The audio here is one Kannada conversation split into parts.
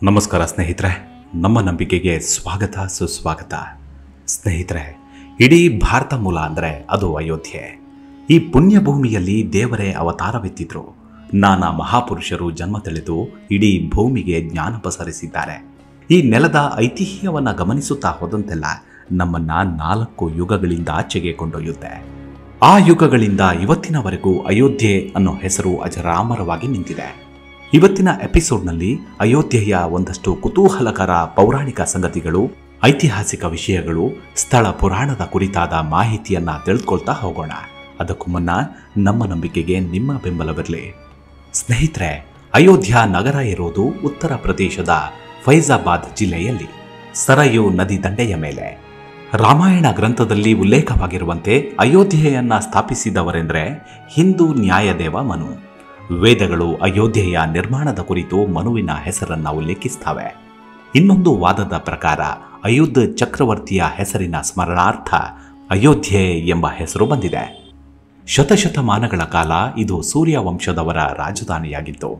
ನಮಸ್ಕಾರ ಸ್ನೇಹಿತರೆ, ನಮ್ಮ ನಂಬಿಕೆಗೆ ಸ್ವಾಗತ ಸುಸ್ವಾಗತ. ಸ್ನೇಹಿತರೆ, ಇಡೀ ಭಾರತ ಮೂಲ ಅಂದರೆ ಅದು ಅಯೋಧ್ಯೆ. ಈ ಪುಣ್ಯ ಭೂಮಿಯಲ್ಲಿ ದೇವರೇ ಅವತಾರವೆತ್ತಿದ್ರು. ನಾನಾ ಮಹಾಪುರುಷರು ಜನ್ಮ ತಳೆದು ಇಡೀ ಭೂಮಿಗೆ ಜ್ಞಾನ ಪಸರಿಸಿದ್ದಾರೆ. ಈ ನೆಲದ ಐತಿಹ್ಯವನ್ನು ಗಮನಿಸುತ್ತಾ ಹೋದಂತೆಲ್ಲ ನಮ್ಮನ್ನ 4 ಯುಗಗಳಿಂದ ಆಚೆಗೆ ಕೊಂಡೊಯ್ಯುತ್ತೆ. ಆ ಯುಗಗಳಿಂದ ಇವತ್ತಿನವರೆಗೂ ಅಯೋಧ್ಯೆ ಅನ್ನೋ ಹೆಸರು ಅಜರಾಮರವಾಗಿ ನಿಂತಿದೆ. ಇವತ್ತಿನ ಎಪಿಸೋಡ್ನಲ್ಲಿ ಅಯೋಧ್ಯೆಯ ಒಂದಷ್ಟು ಕುತೂಹಲಕರ ಪೌರಾಣಿಕ ಸಂಗತಿಗಳು, ಐತಿಹಾಸಿಕ ವಿಷಯಗಳು, ಸ್ಥಳ ಪುರಾಣದ ಕುರಿತಾದ ಮಾಹಿತಿಯನ್ನ ತಿಳಿದುಕೊಳ್ತಾ ಹೋಗೋಣ. ಅದಕ್ಕೂ ಮುನ್ನ ನಮ್ಮ ನಂಬಿಕೆಗೆ ನಿಮ್ಮ ಬೆಂಬಲವಿರಲಿ. ಸ್ನೇಹಿತರೆ, ಅಯೋಧ್ಯ ನಗರ ಇರೋದು ಉತ್ತರ ಪ್ರದೇಶದ ಫೈಜಾಬಾದ್ ಜಿಲ್ಲೆಯಲ್ಲಿ ಸರಯೂ ನದಿ ದಂಡೆಯ ಮೇಲೆ. ರಾಮಾಯಣ ಗ್ರಂಥದಲ್ಲಿ ಉಲ್ಲೇಖವಾಗಿರುವಂತೆ ಅಯೋಧ್ಯೆಯನ್ನ ಸ್ಥಾಪಿಸಿದವರೆಂದರೆ ಹಿಂದೂ ನ್ಯಾಯದೇವ ಮನು. ವೇದಗಳು ಅಯೋಧ್ಯೆಯ ನಿರ್ಮಾಣದ ಕುರಿತು ಮನುವಿನ ಹೆಸರನ್ನ ಉಲ್ಲೇಖಿಸ್ತವೆ. ಇನ್ನೊಂದು ವಾದದ ಪ್ರಕಾರ ಅಯುಧ್ಯ ಚಕ್ರವರ್ತಿಯ ಹೆಸರಿನ ಸ್ಮರಣಾರ್ಥ ಅಯೋಧ್ಯೆ ಎಂಬ ಹೆಸರು ಬಂದಿದೆ. ಶತಶತಮಾನಗಳ ಕಾಲ ಇದು ಸೂರ್ಯವಂಶದವರ ರಾಜಧಾನಿಯಾಗಿತ್ತು.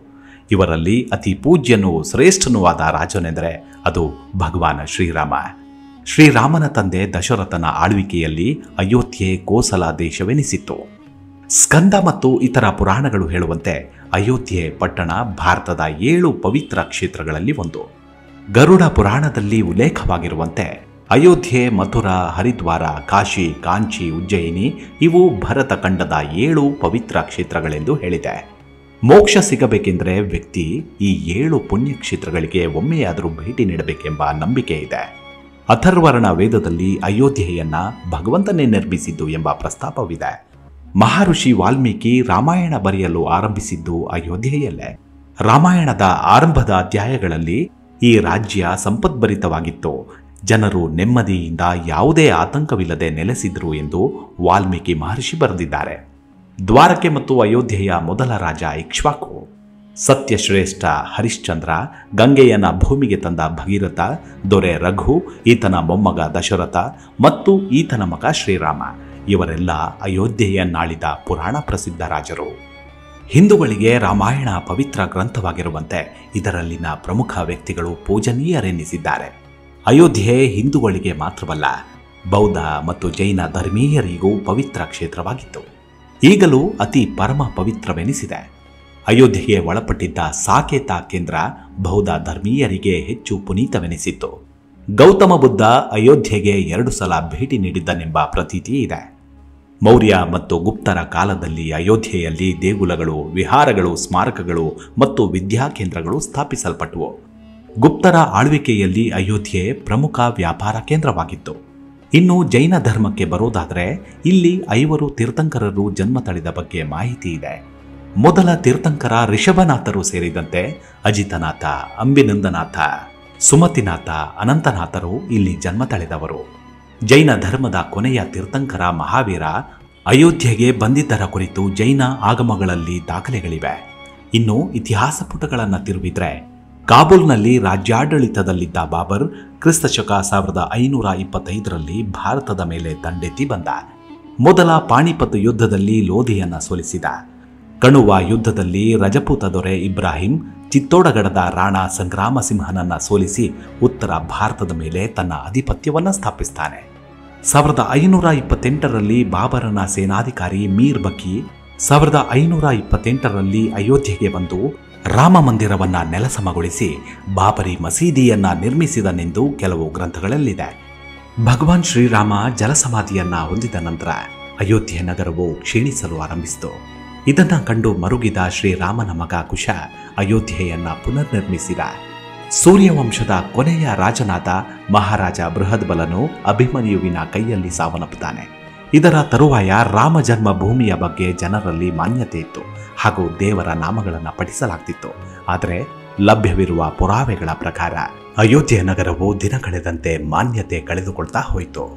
ಇವರಲ್ಲಿ ಅತಿ ಪೂಜ್ಯನೂ ಶ್ರೇಷ್ಠನೂ ಆದ ರಾಜನೆಂದರೆ ಅದು ಭಗವಾನ್ ಶ್ರೀರಾಮ. ಶ್ರೀರಾಮನ ತಂದೆ ದಶರಥನ ಆಳ್ವಿಕೆಯಲ್ಲಿ ಅಯೋಧ್ಯೆ ಕೋಸಲ ದೇಶವೆನಿಸಿತ್ತು. ಸ್ಕಂದ ಮತ್ತು ಇತರ ಪುರಾಣಗಳು ಹೇಳುವಂತೆ ಅಯೋಧ್ಯೆ ಪಟ್ಟಣ ಭಾರತದ 7 ಪವಿತ್ರ ಕ್ಷೇತ್ರಗಳಲ್ಲಿ ಒಂದು. ಗರುಡ ಪುರಾಣದಲ್ಲಿ ಉಲ್ಲೇಖವಾಗಿರುವಂತೆ ಅಯೋಧ್ಯೆ, ಮಥುರಾ, ಹರಿದ್ವಾರ, ಕಾಶಿ, ಕಾಂಚಿ, ಉಜ್ಜಯಿನಿ ಇವು ಭರತ ಖಂಡದ 7 ಪವಿತ್ರ ಕ್ಷೇತ್ರಗಳೆಂದು ಹೇಳಿದೆ. ಮೋಕ್ಷ ಸಿಗಬೇಕೆಂದರೆ ವ್ಯಕ್ತಿ ಈ 7 ಪುಣ್ಯ ಕ್ಷೇತ್ರಗಳಿಗೆ ಒಮ್ಮೆಯಾದರೂ ಭೇಟಿ ನೀಡಬೇಕೆಂಬ ನಂಬಿಕೆ ಇದೆ. ಅಥರ್ವರ್ಣ ವೇದದಲ್ಲಿ ಅಯೋಧ್ಯೆಯನ್ನ ಭಗವಂತನೇ ನಿರ್ಮಿಸಿದ್ದು ಎಂಬ ಪ್ರಸ್ತಾಪವಿದೆ. ಮಹರ್ಷಿ ವಾಲ್ಮೀಕಿ ರಾಮಾಯಣ ಬರೆಯಲು ಆರಂಭಿಸಿದ್ದು ಅಯೋಧ್ಯೆಯಲ್ಲೇ. ರಾಮಾಯಣದ ಆರಂಭದ ಅಧ್ಯಾಯಗಳಲ್ಲಿ ಈ ರಾಜ್ಯ ಸಂಪದ್ಭರಿತವಾಗಿತ್ತು, ಜನರು ನೆಮ್ಮದಿಯಿಂದ ಯಾವುದೇ ಆತಂಕವಿಲ್ಲದೆ ನೆಲೆಸಿದ್ರು ಎಂದು ವಾಲ್ಮೀಕಿ ಮಹರ್ಷಿ ಬರೆದಿದ್ದಾರೆ. ದ್ವಾರಕೆ ಮತ್ತು ಅಯೋಧ್ಯೆಯ ಮೊದಲ ರಾಜ ಇಕ್ಷ್ವಾಕು, ಸತ್ಯಶ್ರೇಷ್ಠ ಹರಿಶ್ಚಂದ್ರ, ಗಂಗೆಯನ್ನ ಭೂಮಿಗೆ ತಂದ ಭಗೀರಥ, ದೊರೆ ರಘು, ಈತನ ಮೊಮ್ಮಗ ದಶರಥ ಮತ್ತು ಈತನ ಮಗ ಶ್ರೀರಾಮ ಇವರೆಲ್ಲ ಅಯೋಧ್ಯೆಯನ್ನಾಳಿದ ಪುರಾಣ ಪ್ರಸಿದ್ಧ ರಾಜರು. ಹಿಂದೂಗಳಿಗೆ ರಾಮಾಯಣ ಪವಿತ್ರ ಗ್ರಂಥವಾಗಿರುವಂತೆ ಇದರಲ್ಲಿನ ಪ್ರಮುಖ ವ್ಯಕ್ತಿಗಳು ಪೂಜನೀಯರೆನ್ನಿಸಿದ್ದಾರೆ. ಅಯೋಧ್ಯೆ ಹಿಂದೂಗಳಿಗೆ ಮಾತ್ರವಲ್ಲ, ಬೌದ್ಧ ಮತ್ತು ಜೈನ ಧರ್ಮೀಯರಿಗೂ ಪವಿತ್ರ ಕ್ಷೇತ್ರವಾಗಿತ್ತು. ಈಗಲೂ ಅತಿ ಪರಮ ಪವಿತ್ರವೆನಿಸಿದೆ. ಅಯೋಧ್ಯೆಗೆ ಒಳಪಟ್ಟಿದ್ದ ಸಾಕೇತ ಕೇಂದ್ರ ಬೌದ್ಧ ಧರ್ಮೀಯರಿಗೆ ಹೆಚ್ಚು ಪುನೀತವೆನಿಸಿತ್ತು. ಗೌತಮ ಬುದ್ಧ ಅಯೋಧ್ಯೆಗೆ 2 ಸಲ ಭೇಟಿ ನೀಡಿದ್ದನೆಂಬ ಪ್ರತೀತಿ ಇದೆ. ಮೌರ್ಯ ಮತ್ತು ಗುಪ್ತರ ಕಾಲದಲ್ಲಿ ಅಯೋಧ್ಯೆಯಲ್ಲಿ ದೇಗುಲಗಳು, ವಿಹಾರಗಳು, ಸ್ಮಾರಕಗಳು ಮತ್ತು ವಿದ್ಯಾಕೇಂದ್ರಗಳು ಸ್ಥಾಪಿಸಲ್ಪಟ್ಟವು. ಗುಪ್ತರ ಆಳ್ವಿಕೆಯಲ್ಲಿ ಅಯೋಧ್ಯೆ ಪ್ರಮುಖ ವ್ಯಾಪಾರ ಕೇಂದ್ರವಾಗಿತ್ತು. ಇನ್ನು ಜೈನ ಧರ್ಮಕ್ಕೆ ಬರೋದಾದರೆ ಇಲ್ಲಿ 5 ತೀರ್ಥಂಕರರು ಜನ್ಮ ತಳೆದ ಬಗ್ಗೆ ಮಾಹಿತಿ ಇದೆ. ಮೊದಲ ತೀರ್ಥಂಕರ ರಿಷಭನಾಥರು ಸೇರಿದಂತೆ ಅಜಿತನಾಥ, ಅಂಬಿನಂದನಾಥ, ಸುಮತಿನಾಥ, ಅನಂತನಾಥರು ಇಲ್ಲಿ ಜನ್ಮ ತಳೆದವರು. ಜೈನ ಧರ್ಮದ ಕೊನೆಯ ತೀರ್ಥಂಕರ ಮಹಾವೀರ ಅಯೋಧ್ಯೆಗೆ ಬಂದಿದ್ದರ ಕುರಿತು ಜೈನ ಆಗಮಗಳಲ್ಲಿ ದಾಖಲೆಗಳಿವೆ. ಇನ್ನು ಇತಿಹಾಸ ಪುಟಗಳನ್ನು ತಿರುವಿದ್ರೆ ಕಾಬೂಲ್ನಲ್ಲಿ ರಾಜ್ಯಾಡಳಿತದಲ್ಲಿದ್ದ ಬಾಬರ್ ಕ್ರಿಸ್ತಶಕ 1525ರಲ್ಲಿ ಭಾರತದ ಮೇಲೆ ದಂಡೆತ್ತಿ ಬಂದ. ಮೊದಲ ಪಾಣಿಪತ್ ಯುದ್ಧದಲ್ಲಿ ಲೋಧಿಯನ್ನ ಸೋಲಿಸಿದ. ಕಣುವ ಯುದ್ಧದಲ್ಲಿ ರಜಪೂತ ದೊರೆ ಇಬ್ರಾಹಿಂ ಚಿತ್ತೋಡಗಡದ ರಾಣಾ ಸಂಗ್ರಾಮ ಸಿಂಹನನ್ನ ಸೋಲಿಸಿ ಉತ್ತರ ಭಾರತದ ಮೇಲೆ ತನ್ನ ಆಧಿಪತ್ಯವನ್ನು ಸ್ಥಾಪಿಸ್ತಾನೆ. 1528ರಲ್ಲಿ ಬಾಬರನ ಸೇನಾಧಿಕಾರಿ ಮೀರ್ ಬಕಿ 1528ರಲ್ಲಿ ಅಯೋಧ್ಯೆಗೆ ಬಂದು ರಾಮ ಮಂದಿರವನ್ನ ನೆಲಸಮಗೊಳಿಸಿ ಬಾಬರಿ ಮಸೀದಿಯನ್ನ ನಿರ್ಮಿಸಿದನೆಂದು ಕೆಲವು ಗ್ರಂಥಗಳಲ್ಲಿದೆ. ಭಗವಾನ್ ಶ್ರೀರಾಮ ಜಲಸಮಾಧಿಯನ್ನ ಹೊಂದಿದ ನಂತರ ಅಯೋಧ್ಯೆ ನಗರವು ಕ್ಷೀಣಿಸಲು ಆರಂಭಿಸಿತು. ಇದನ್ನ ಕಂಡು ಮರುಗಿದ ಶ್ರೀರಾಮನ ಮಗ ಕುಶ ಅಯೋಧ್ಯೆಯನ್ನ ಪುನರ್ನಿರ್ಮಿಸಿದ. ಸೂರ್ಯವಂಶದ ಕೊನೆಯ ರಾಜನಾದ ಮಹಾರಾಜ ಬೃಹದ್ಬಲನು ಅಭಿಮನ್ಯುವಿನ ಕೈಯಲ್ಲಿ ಸಾವನ್ನಪ್ಪುತ್ತಾನೆ. ಇದರ ತರುವಾಯ ರಾಮ ಜನ್ಮ ಭೂಮಿಯ ಬಗ್ಗೆ ಜನರಲ್ಲಿ ಮಾನ್ಯತೆ ಇತ್ತು ಹಾಗೂ ದೇವರ ನಾಮಗಳನ್ನು ಪಠಿಸಲಾಗ್ತಿತ್ತು. ಆದರೆ ಲಭ್ಯವಿರುವ ಪುರಾವೆಗಳ ಪ್ರಕಾರ ಅಯೋಧ್ಯೆ ನಗರವು ದಿನ ಕಳೆದಂತೆ ಮಾನ್ಯತೆ ಕಳೆದುಕೊಳ್ತಾ ಹೋಯಿತು.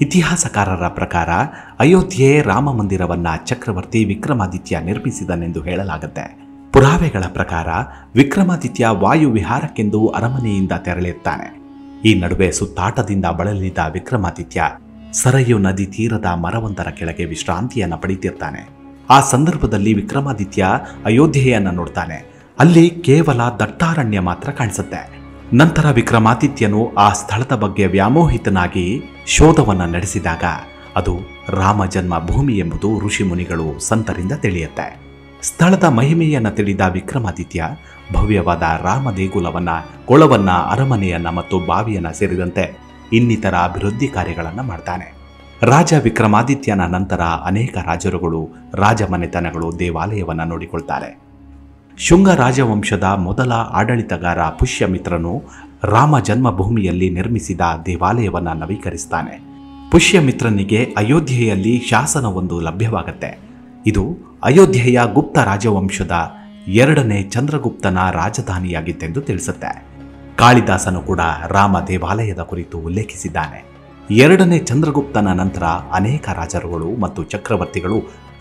ಇತಿಹಾಸಕಾರರ ಪ್ರಕಾರ ಅಯೋಧ್ಯೆ ರಾಮ ಮಂದಿರವನ್ನ ಚಕ್ರವರ್ತಿ ವಿಕ್ರಮಾದಿತ್ಯ ನಿರ್ಮಿಸಿದನೆಂದು ಹೇಳಲಾಗುತ್ತೆ. ಪುರಾವೆಗಳ ಪ್ರಕಾರ ವಿಕ್ರಮಾದಿತ್ಯ ವಾಯು ವಿಹಾರಕ್ಕೆಂದು ಅರಮನೆಯಿಂದ ತೆರಳಿರ್ತಾನೆ. ಈ ನಡುವೆ ಸುತ್ತಾಟದಿಂದ ಬಳಲಿದ ವಿಕ್ರಮಾದಿತ್ಯ ಸರಯೂ ನದಿ ತೀರದ ಮರವೊಂದರ ಕೆಳಗೆ ವಿಶ್ರಾಂತಿಯನ್ನು ಪಡೆಯುತ್ತಿರ್ತಾನೆ. ಆ ಸಂದರ್ಭದಲ್ಲಿ ವಿಕ್ರಮಾದಿತ್ಯ ಅಯೋಧ್ಯೆಯನ್ನು ನೋಡ್ತಾನೆ. ಅಲ್ಲಿ ಕೇವಲ ದಟ್ಟಾರಣ್ಯ ಮಾತ್ರ ಕಾಣಿಸುತ್ತೆ. ನಂತರ ವಿಕ್ರಮಾದಿತ್ಯನು ಆ ಸ್ಥಳದ ಬಗ್ಗೆ ವ್ಯಾಮೋಹಿತನಾಗಿ ಶೋಧವನ್ನು ನಡೆಸಿದಾಗ ಅದು ರಾಮ ಜನ್ಮ ಭೂಮಿ ಎಂಬುದು ಋಷಿಮುನಿಗಳು ಸಂತರಿಂದ ತಿಳಿಯುತ್ತೆ. ಸ್ಥಳದ ಮಹಿಮೆಯನ್ನು ತಿಳಿದ ವಿಕ್ರಮಾದಿತ್ಯ ಭವ್ಯವಾದ ರಾಮ ದೇಗುಲವನ್ನ, ಕೊಳವನ್ನ, ಅರಮನೆಯನ್ನ ಮತ್ತು ಬಾವಿಯನ್ನ ಸೇರಿದಂತೆ ಇನ್ನಿತರ ಅಭಿವೃದ್ಧಿ ಕಾರ್ಯಗಳನ್ನು ಮಾಡ್ತಾನೆ. ರಾಜ ವಿಕ್ರಮಾದಿತ್ಯನ ನಂತರ ಅನೇಕ ರಾಜರುಗಳು, ರಾಜಮನೆತನಗಳು ದೇವಾಲಯವನ್ನು ನೋಡಿಕೊಳ್ತಾರೆ. ಶುಂಗ ರಾಜವಂಶದ ಮೊದಲ ಆಡಳಿತಗಾರ ಪುಷ್ಯಮಿತ್ರನು ರಾಮ ಜನ್ಮಭೂಮಿಯಲ್ಲಿ ನಿರ್ಮಿಸಿದ ದೇವಾಲಯವನ್ನು ನವೀಕರಿಸ್ತಾನೆ. ಪುಷ್ಯಮಿತ್ರನಿಗೆ ಅಯೋಧ್ಯೆಯಲ್ಲಿ ಶಾಸನವೊಂದು ಲಭ್ಯವಾಗುತ್ತೆ. ಇದು ಅಯೋಧ್ಯೆಯ ಗುಪ್ತ ರಾಜವಂಶದ 2ನೇ ಚಂದ್ರಗುಪ್ತನ ರಾಜಧಾನಿಯಾಗಿತ್ತೆಂದು ತಿಳಿಸುತ್ತೆ. ಕಾಳಿದಾಸನು ಕೂಡ ರಾಮ ದೇವಾಲಯದ ಕುರಿತು ಉಲ್ಲೇಖಿಸಿದ್ದಾನೆ. 2ನೇ ಚಂದ್ರಗುಪ್ತನ ನಂತರ ಅನೇಕ ರಾಜರುಗಳು ಮತ್ತು ಚಕ್ರವರ್ತಿಗಳು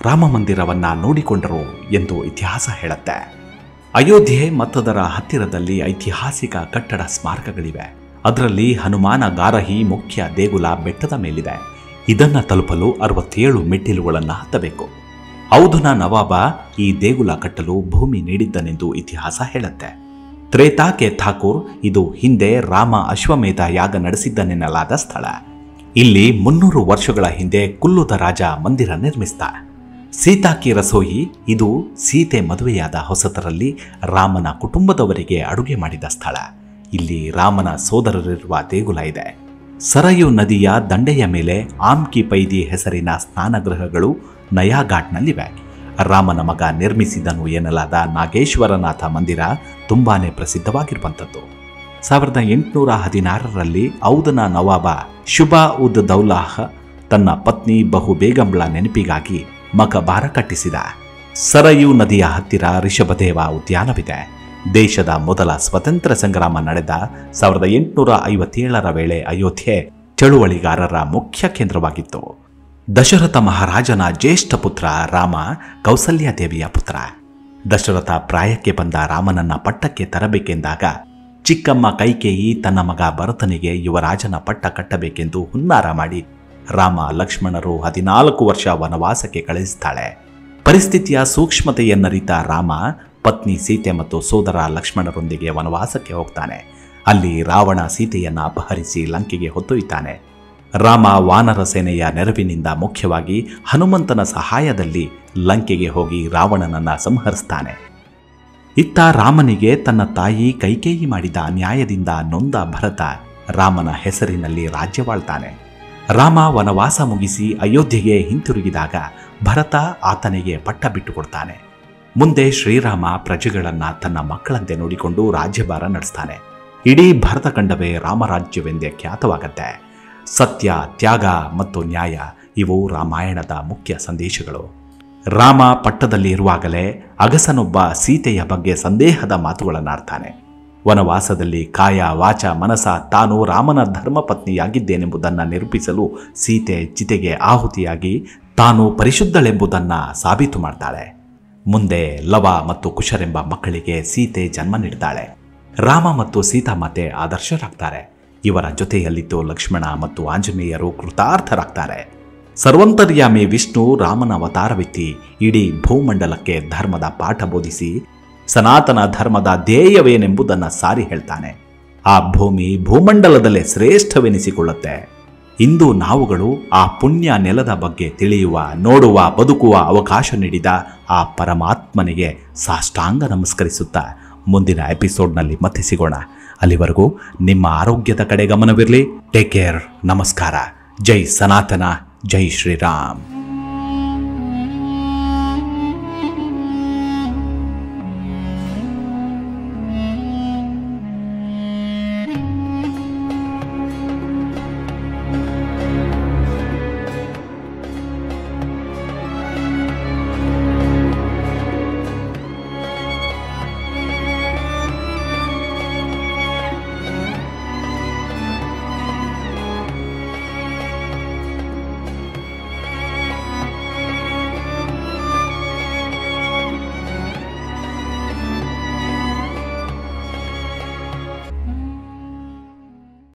ರಾಮ ಮಂದಿರವನ್ನ ನೋಡಿಕೊಂಡರು ಎಂದು ಇತಿಹಾಸ ಹೇಳುತ್ತೆ. ಅಯೋಧ್ಯೆ ಮತ್ತದರ ಹತ್ತಿರದಲ್ಲಿ ಐತಿಹಾಸಿಕ ಕಟ್ಟಡ ಸ್ಮಾರಕಗಳಿವೆ. ಅದರಲ್ಲಿ ಹನುಮಾನ ಗಾರಹಿ ಮುಖ್ಯ ದೇಗುಲ ಬೆಟ್ಟದ ಮೇಲಿದೆ. ಇದನ್ನು ತಲುಪಲು 67 ಮೆಟ್ಟಿಲುಗಳನ್ನು ಹತ್ತಬೇಕು. ಔಧನ ನವಾಬ ಈ ದೇಗುಲ ಕಟ್ಟಲು ಭೂಮಿ ನೀಡಿದ್ದನೆಂದು ಇತಿಹಾಸ ಹೇಳುತ್ತೆ. ತ್ರೇತಾಕೆ ಠಾಕೂರ್ ಇದು ಹಿಂದೆ ರಾಮ ಅಶ್ವಮೇಧ ಯಾಗ ನಡೆಸಿದ್ದನೆನ್ನಲಾದ ಸ್ಥಳ. ಇಲ್ಲಿ 300 ವರ್ಷಗಳ ಹಿಂದೆ ಕುಲ್ಲುದ ರಾಜ ಮಂದಿರ ನಿರ್ಮಿಸಿದ. ಸೀತಾಕಿ ರಸೋಯಿ ಇದು ಸೀತೆ ಮದುವೆಯಾದ ಹೊಸತರಲ್ಲಿ ರಾಮನ ಕುಟುಂಬದವರಿಗೆ ಅಡುಗೆ ಮಾಡಿದ ಸ್ಥಳ. ಇಲ್ಲಿ ರಾಮನ ಸೋದರರಿರುವ ದೇಗುಲ ಇದೆ. ಸರಯು ನದಿಯ ದಂಡೆಯ ಮೇಲೆ ಆಮ್ಕಿ ಪೈದಿ ಹೆಸರಿನ ಸ್ನಾನಗೃಹಗಳು ನಯಾಘಾಟ್ನಲ್ಲಿವೆ. ರಾಮನ ಮಗ ನಿರ್ಮಿಸಿದನು ಎನ್ನಲಾದ ನಾಗೇಶ್ವರನಾಥ ಮಂದಿರ ತುಂಬಾನೇ ಪ್ರಸಿದ್ಧವಾಗಿರುವಂಥದ್ದು. 1816ರಲ್ಲಿ ಔಧನ ನವಾಬ ಶುಬಾ ಉದ್ ದೌಲಾಹ್ ತನ್ನ ಪತ್ನಿ ಬಹು ಬೇಗಂಳ ನೆನಪಿಗಾಗಿ ಮಕಬಾರ ಕಟ್ಟಿಸಿದ. ಸರಯು ನದಿಯ ಹತ್ತಿರ ರಿಷಭದೇವ ಉದ್ಯಾನವಿದೆ. ದೇಶದ ಮೊದಲ ಸ್ವತಂತ್ರ ಸಂಗ್ರಾಮ ನಡೆದ 1857ರ ವೇಳೆ ಅಯೋಧ್ಯೆ ಚಳುವಳಿಗಾರರ ಮುಖ್ಯ ಕೇಂದ್ರವಾಗಿತ್ತು. ದಶರಥ ಮಹಾರಾಜನ ಜ್ಯೇಷ್ಠ ಪುತ್ರ ರಾಮ ಕೌಸಲ್ಯಾದೇವಿಯ ಪುತ್ರ. ದಶರಥ ಪ್ರಾಯಕ್ಕೆ ಬಂದ ರಾಮನನ್ನ ಪಟ್ಟಕ್ಕೆ ತರಬೇಕೆಂದಾಗ ಚಿಕ್ಕಮ್ಮ ಕೈಕೇಯಿ ತನ್ನ ಮಗ ಭರತನಿಗೆ ಯುವರಾಜನ ಪಟ್ಟ ಕಟ್ಟಬೇಕೆಂದು ಹುನ್ನಾರ ಮಾಡಿ ರಾಮ ಲಕ್ಷ್ಮಣರು 14 ವರ್ಷ ವನವಾಸಕ್ಕೆ ಕಳುಹಿಸುತ್ತಾಳೆ. ಪರಿಸ್ಥಿತಿಯ ಸೂಕ್ಷ್ಮತೆಯನ್ನರಿತ ರಾಮ ಪತ್ನಿ ಸೀತೆ ಮತ್ತು ಸೋದರ ಲಕ್ಷ್ಮಣರೊಂದಿಗೆ ವನವಾಸಕ್ಕೆ ಹೋಗ್ತಾನೆ. ಅಲ್ಲಿ ರಾವಣ ಸೀತೆಯನ್ನು ಅಪಹರಿಸಿ ಲಂಕೆಗೆ ಹೊತ್ತೊಯ್ತಾನೆ. ರಾಮ ವಾನರ ಸೇನೆಯ ನೆರವಿನಿಂದ, ಮುಖ್ಯವಾಗಿ ಹನುಮಂತನ ಸಹಾಯದಲ್ಲಿ ಲಂಕೆಗೆ ಹೋಗಿ ರಾವಣನನ್ನು ಸಂಹರಿಸ್ತಾನೆ. ಇತ್ತ ರಾಮನಿಗೆ ತನ್ನ ತಾಯಿ ಕೈಕೇಯಿ ಮಾಡಿದ ಅನ್ಯಾಯದಿಂದ ನೊಂದ ಭರತ ರಾಮನ ಹೆಸರಿನಲ್ಲಿ ರಾಜ್ಯವಾಳ್ತಾನೆ. ರಾಮ ವನವಾಸ ಮುಗಿಸಿ ಅಯೋಧ್ಯೆಗೆ ಹಿಂತಿರುಗಿದಾಗ ಭರತ ಆತನಿಗೆ ಪಟ್ಟ ಬಿಟ್ಟುಕೊಡ್ತಾನೆ. ಮುಂದೆ ಶ್ರೀರಾಮ ಪ್ರಜೆಗಳನ್ನು ತನ್ನ ಮಕ್ಕಳಂತೆ ನೋಡಿಕೊಂಡು ರಾಜ್ಯಭಾರ ನಡೆಸ್ತಾನೆ. ಇಡೀ ಭರತಖಂಡವೇ ರಾಮರಾಜ್ಯವೆಂದೇ ಖ್ಯಾತವಾಗತ್ತೆ. ಸತ್ಯ, ತ್ಯಾಗ ಮತ್ತು ನ್ಯಾಯ ಇವು ರಾಮಾಯಣದ ಮುಖ್ಯ ಸಂದೇಶಗಳು. ರಾಮ ಪಟ್ಟದಲ್ಲಿ ಇರುವಾಗಲೇ ಅಗಸನೊಬ್ಬ ಸೀತೆಯ ಬಗ್ಗೆ ಸಂದೇಹದ ಮಾತುಗಳನ್ನಾಡ್ತಾನೆ. ವನವಾಸದಲ್ಲಿ ಕಾಯ, ವಾಚ, ಮನಸ ತಾನು ರಾಮನ ಧರ್ಮಪತ್ನಿಯಾಗಿದ್ದೇನೆಂಬುದನ್ನು ನಿರೂಪಿಸಲು ಸೀತೆ ಚಿತೆಗೆ ಆಹುತಿಯಾಗಿ ತಾನು ಪರಿಶುದ್ಧಳೆಂಬುದನ್ನು ಸಾಬೀತು ಮಾಡ್ತಾಳೆ. ಮುಂದೆ ಲವ ಮತ್ತು ಕುಶರೆಂಬ ಮಕ್ಕಳಿಗೆ ಸೀತೆ ಜನ್ಮ ನೀಡ್ತಾಳೆ. ರಾಮ ಮತ್ತು ಸೀತಾಮಾತೆ ಆದರ್ಶರಾಗ್ತಾರೆ. ಇವರ ಜೊತೆಯಲ್ಲಿದ್ದು ಲಕ್ಷ್ಮಣ ಮತ್ತು ಆಂಜನೇಯರು ಕೃತಾರ್ಥರಾಗ್ತಾರೆ. ಸರ್ವಂತರ್ಯಾಮಿ ವಿಷ್ಣು ರಾಮನ ಅವತಾರವೆತ್ತಿ ಇಡೀ ಭೂಮಂಡಲಕ್ಕೆ ಧರ್ಮದ ಪಾಠ ಬೋಧಿಸಿ ಸನಾತನ ಧರ್ಮದ ಧ್ಯೇಯವೇನೆಂಬುದನ್ನು ಸಾರಿ ಹೇಳ್ತಾನೆ. ಆ ಭೂಮಿ ಭೂಮಂಡಲದಲ್ಲೇ ಶ್ರೇಷ್ಠವೆನಿಸಿಕೊಳ್ಳುತ್ತೆ. ಇಂದು ನಾವುಗಳು ಆ ಪುಣ್ಯ ನೆಲದ ಬಗ್ಗೆ ತಿಳಿಯುವ, ನೋಡುವ, ಬದುಕುವ ಅವಕಾಶ ನೀಡಿದ ಆ ಪರಮಾತ್ಮನಿಗೆ ಸಾಷ್ಟಾಂಗ ನಮಸ್ಕರಿಸುತ್ತಾ ಮುಂದಿನ ಎಪಿಸೋಡ್ನಲ್ಲಿ ಮತ್ತೆ ಸಿಗೋಣ. ಅಲ್ಲಿವರೆಗೂ ನಿಮ್ಮ ಆರೋಗ್ಯದ ಕಡೆ ಗಮನವಿರಲಿ. Take care. ನಮಸ್ಕಾರ. ಜೈ ಸನಾತನ, ಜೈ ಶ್ರೀರಾಮ್.